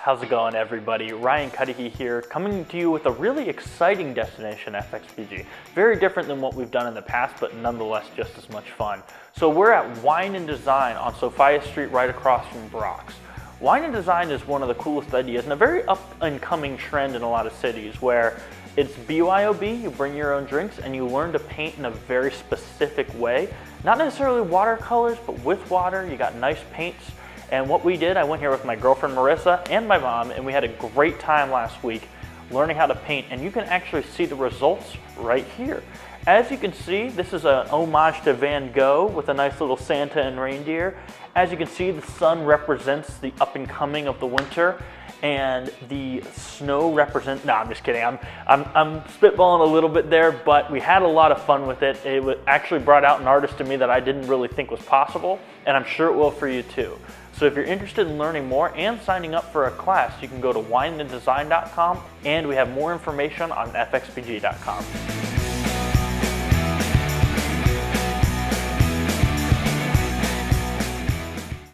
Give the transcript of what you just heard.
How's it going, everybody? Ryan Cudahy here, coming to you with a really exciting destination, FXBG. Very different than what we've done in the past, but nonetheless just as much fun. So we're at Wine and Design on Sophia Street, right across from Brock's. Wine and Design is one of the coolest ideas and a very up-and-coming trend in a lot of cities where it's BYOB, you bring your own drinks and you learn to paint in a very specific way. Not necessarily watercolors, but with water, you got nice paints. And what we did, I went here with my girlfriend Marissa and my mom, and we had a great time last week learning how to paint, and you can actually see the results right here. As you can see, this is an homage to Van Gogh with a nice little Santa and reindeer. As you can see, the sun represents the up and coming of the winter, and the snow represents, no, I'm just kidding. I'm spitballing a little bit there, but we had a lot of fun with it. It actually brought out an artist to me that I didn't really think was possible, and I'm sure it will for you too. So if you're interested in learning more and signing up for a class, you can go to wineanddesign.com, and we have more information on fxbg.com.